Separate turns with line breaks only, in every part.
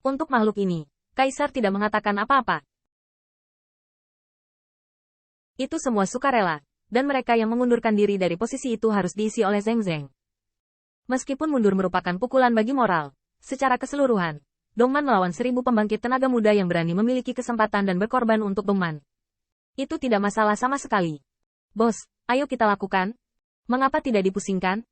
Untuk makhluk ini, Kaisar tidak mengatakan apa-apa. Itu semua sukarela, dan mereka yang mengundurkan diri dari posisi itu harus diisi oleh Zheng Zheng. Meskipun mundur merupakan pukulan bagi moral, secara keseluruhan, Dongman melawan 1000 pembangkit tenaga muda yang berani memiliki kesempatan dan berkorban untuk Dongman. Itu tidak masalah sama sekali. Bos, ayo kita lakukan. Mengapa tidak dipusingkan?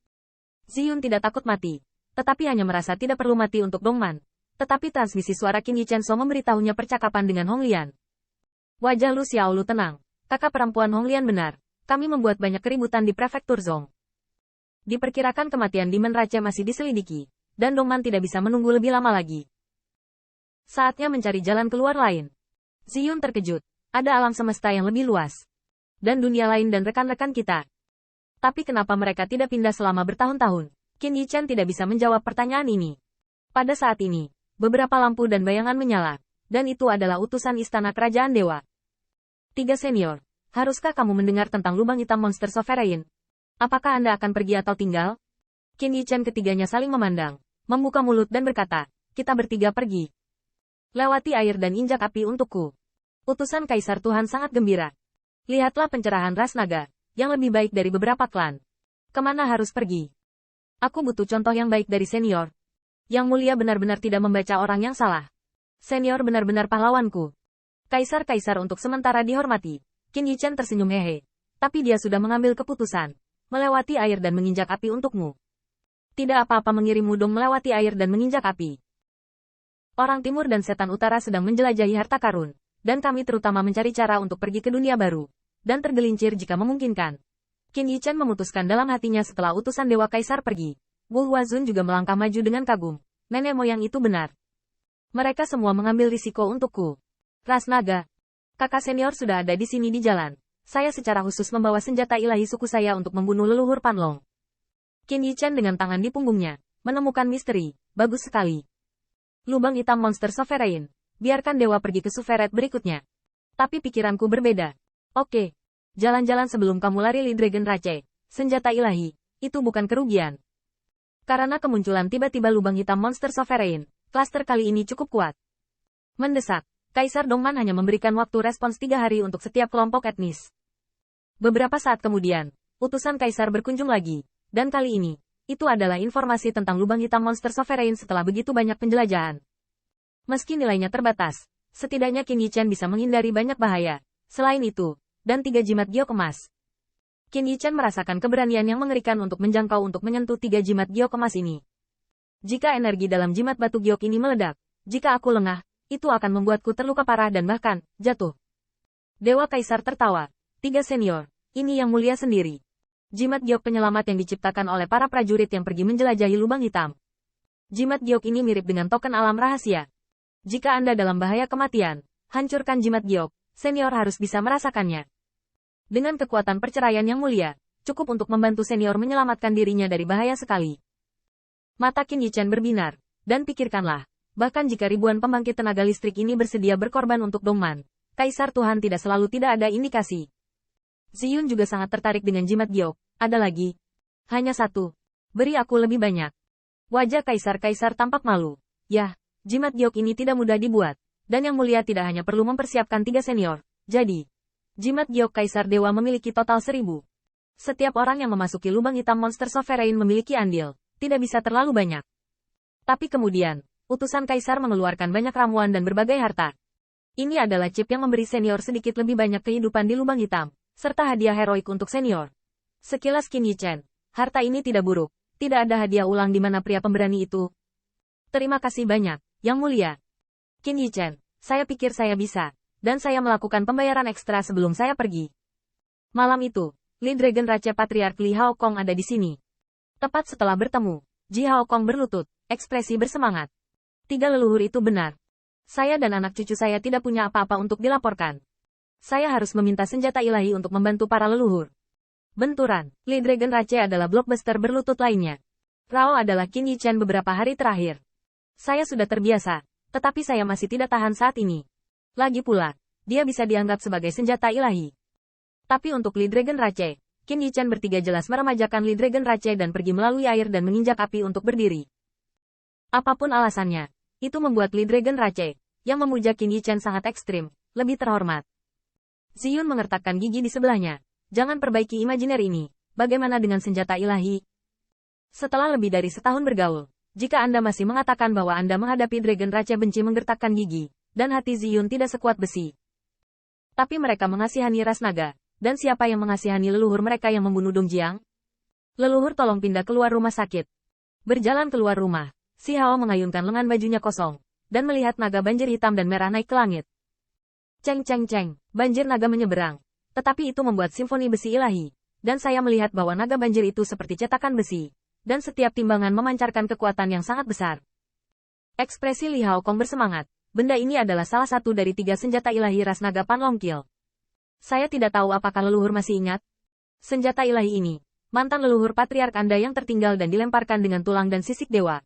Ziyun tidak takut mati, tetapi hanya merasa tidak perlu mati untuk Dongman. Tetapi transmisi suara Qin Yichenso memberitahunya percakapan dengan Hong Lian. Wajah Lu Xiaolu tenang. Kakak perempuan Hong Lian benar. Kami membuat banyak keributan di prefektur Zhong. Diperkirakan kematian Demon Rache masih diselidiki, dan Dongman tidak bisa menunggu lebih lama lagi. Saatnya mencari jalan keluar lain. Ziyun terkejut. Ada alam semesta yang lebih luas. Dan dunia lain dan rekan-rekan kita. Tapi kenapa mereka tidak pindah selama bertahun-tahun? Qin Yichen tidak bisa menjawab pertanyaan ini. Pada saat ini, beberapa lampu dan bayangan menyala. Dan itu adalah utusan istana kerajaan dewa. 3 senior. Haruskah kamu mendengar tentang lubang hitam monster Sovereign? Apakah Anda akan pergi atau tinggal? Qin Yichen ketiganya saling memandang. Membuka mulut dan berkata, kita bertiga pergi. Lewati air dan injak api untukku. Utusan Kaisar Tuhan sangat gembira. Lihatlah pencerahan ras naga, yang lebih baik dari beberapa klan. Kemana harus pergi? Aku butuh contoh yang baik dari senior. Yang mulia benar-benar tidak membaca orang yang salah. Senior benar-benar pahlawanku. Kaisar-kaisar untuk sementara dihormati. Qin Yichen tersenyum hehe. Tapi dia sudah mengambil keputusan. Melewati air dan menginjak api untukmu. Tidak apa-apa mengirimmu dong melewati air dan menginjak api. Orang timur dan setan utara sedang menjelajahi harta karun, dan kami terutama mencari cara untuk pergi ke dunia baru, dan tergelincir jika memungkinkan. Qin Yichen memutuskan dalam hatinya setelah utusan Dewa Kaisar pergi. Wu Huazun juga melangkah maju dengan kagum. Nenek moyang itu benar. Mereka semua mengambil risiko untukku. Ras naga. Kakak senior sudah ada di sini di jalan. Saya secara khusus membawa senjata ilahi suku saya untuk membunuh leluhur Panlong. Qin Yichen dengan tangan di punggungnya, menemukan misteri. Bagus sekali. Lubang hitam monster Sovereign. Biarkan dewa pergi ke Suveret berikutnya. Tapi pikiranku berbeda. Oke. Jalan-jalan sebelum kamu lari Li Dragon Rache. Senjata ilahi. Itu bukan kerugian. Karena kemunculan tiba-tiba lubang hitam monster Sovereign, klaster kali ini cukup kuat. Mendesak. Kaisar Dongman hanya memberikan waktu respons 3 hari untuk setiap kelompok etnis. Beberapa saat kemudian, utusan Kaisar berkunjung lagi. Dan kali ini, itu adalah informasi tentang lubang hitam monster Sovereign setelah begitu banyak penjelajahan. Meski nilainya terbatas, setidaknya Qin Yichen bisa menghindari banyak bahaya. Selain itu, dan 3 jimat giok emas. Qin Yichen merasakan keberanian yang mengerikan untuk menjangkau untuk menyentuh 3 jimat giok emas ini. Jika energi dalam jimat batu giok ini meledak, jika aku lengah, itu akan membuatku terluka parah dan bahkan, jatuh. Dewa Kaisar tertawa. 3 senior, ini yang mulia sendiri. Jimat giok penyelamat yang diciptakan oleh para prajurit yang pergi menjelajahi lubang hitam. Jimat giok ini mirip dengan token alam rahasia. Jika Anda dalam bahaya kematian, hancurkan jimat giok, senior harus bisa merasakannya. Dengan kekuatan perceraian yang mulia, cukup untuk membantu senior menyelamatkan dirinya dari bahaya sekali. Mata Qin Yichen berbinar, dan pikirkanlah, bahkan jika ribuan pembangkit tenaga listrik ini bersedia berkorban untuk Dongman, Kaisar Tuhan tidak selalu tidak ada indikasi. Ziyun juga sangat tertarik dengan jimat giok. Ada lagi. Hanya 1. Beri aku lebih banyak. Wajah Kaisar-Kaisar tampak malu. Yah, jimat giok ini tidak mudah dibuat. Dan yang mulia tidak hanya perlu mempersiapkan 3 senior. Jadi, jimat giok Kaisar Dewa memiliki total 1000. Setiap orang yang memasuki lubang hitam monster Sovereign memiliki andil. Tidak bisa terlalu banyak. Tapi kemudian, utusan Kaisar mengeluarkan banyak ramuan dan berbagai harta. Ini adalah chip yang memberi senior sedikit lebih banyak kehidupan di lubang hitam, serta hadiah heroik untuk senior. Sekilas Qin Yichen, harta ini tidak buruk. Tidak ada hadiah ulang di mana pria pemberani itu. Terima kasih banyak, Yang Mulia. Qin Yichen, saya pikir saya bisa, dan saya melakukan pembayaran ekstra sebelum saya pergi. Malam itu, Li Dragon Rache Patriark Li Hao Kong ada di sini. Tepat setelah bertemu, Ji Hao Kong berlutut, ekspresi bersemangat. 3 leluhur itu benar. Saya dan anak cucu saya tidak punya apa-apa untuk dilaporkan. Saya harus meminta senjata ilahi untuk membantu para leluhur. Benturan, Li Dragon Rache adalah blockbuster berlutut lainnya. Rao adalah Qin Yichen beberapa hari terakhir. Saya sudah terbiasa, tetapi saya masih tidak tahan saat ini. Lagi pula, dia bisa dianggap sebagai senjata ilahi. Tapi untuk Li Dragon Rache, Qin Yichen bertiga jelas meremajakan Li Dragon Rache dan pergi melalui air dan menginjak api untuk berdiri. Apapun alasannya, Itu membuat Li Dragon Rache, yang memuja Qin Yichen sangat ekstrim, lebih terhormat. Ziyun mengertakkan gigi di sebelahnya. Jangan perbaiki imajiner ini. Bagaimana dengan senjata ilahi? Setelah lebih dari setahun bergaul, jika Anda masih mengatakan bahwa Anda menghadapi Dragon Rache benci menggertakkan gigi, dan hati Ziyun tidak sekuat besi. Tapi mereka mengasihani ras naga, dan siapa yang mengasihani leluhur mereka yang membunuh Dong Jiang? Leluhur tolong pindah keluar rumah sakit. Berjalan keluar rumah, si Hao mengayunkan lengan bajunya kosong, dan melihat naga banjir hitam dan merah naik ke langit. Ceng ceng ceng, banjir naga menyeberang. Tetapi itu membuat simfoni besi ilahi, dan saya melihat bahwa naga banjir itu seperti cetakan besi, dan setiap timbangan memancarkan kekuatan yang sangat besar. Ekspresi Li Hao Kong bersemangat, benda ini adalah salah satu dari 3 senjata ilahi ras naga Panlong Kill. Saya tidak tahu apakah leluhur masih ingat. Senjata ilahi ini, mantan leluhur patriark Anda yang tertinggal dan dilemparkan dengan tulang dan sisik dewa.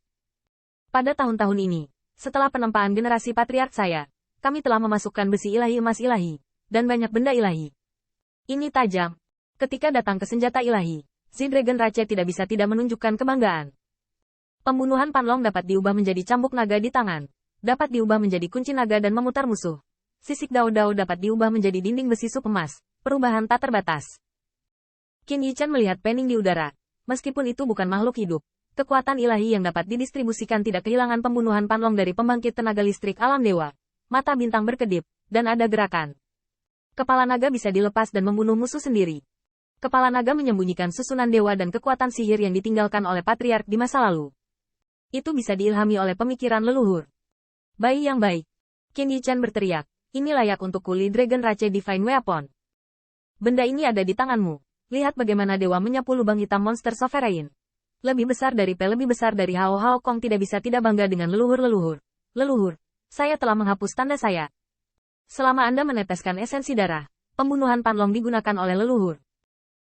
Pada tahun-tahun ini, setelah penempaan generasi patriark saya, kami telah memasukkan besi ilahi emas ilahi, dan banyak benda ilahi. Ini tajam. Ketika datang ke senjata ilahi, si Dragon Rache tidak bisa tidak menunjukkan kebanggaan. Pembunuhan Panlong dapat diubah menjadi cambuk naga di tangan, dapat diubah menjadi kunci naga dan memutar musuh. Sisik Dao dapat diubah menjadi dinding besi sup emas, perubahan tak terbatas. Qin Yichen melihat Penning di udara. Meskipun itu bukan makhluk hidup, kekuatan ilahi yang dapat didistribusikan tidak kehilangan pembunuhan Panlong dari pembangkit tenaga listrik alam dewa. Mata bintang berkedip, dan ada gerakan. Kepala naga bisa dilepas dan membunuh musuh sendiri. Kepala naga menyembunyikan susunan dewa dan kekuatan sihir yang ditinggalkan oleh patriark di masa lalu. Itu bisa diilhami oleh pemikiran leluhur. Bayi yang baik. Qin Yichen berteriak, ini layak untuk Li Dragon Rache Divine Weapon. Benda ini ada di tanganmu. Lihat bagaimana dewa menyapu lubang hitam monster Sovereign. Lebih besar dari Hao Hao Kong tidak bisa tidak bangga dengan leluhur-leluhur. Leluhur, saya telah menghapus tanda saya. Selama Anda meneteskan esensi darah, pembunuhan Panlong digunakan oleh leluhur.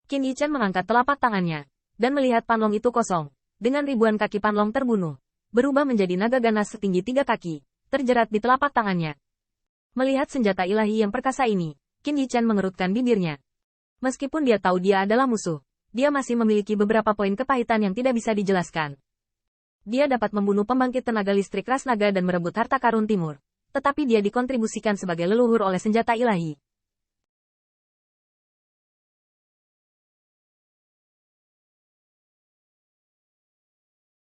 Qin Yichen mengangkat telapak tangannya, dan melihat Panlong itu kosong, dengan ribuan kaki Panlong terbunuh, berubah menjadi naga ganas setinggi 3 kaki, terjerat di telapak tangannya. Melihat senjata ilahi yang perkasa ini, Qin Yichen mengerutkan bibirnya. Meskipun dia tahu dia adalah musuh, dia masih memiliki beberapa poin kepahitan yang tidak bisa dijelaskan. Dia dapat membunuh pembangkit tenaga listrik ras naga dan merebut harta karun timur, tetapi dia dikontribusikan sebagai leluhur oleh senjata ilahi.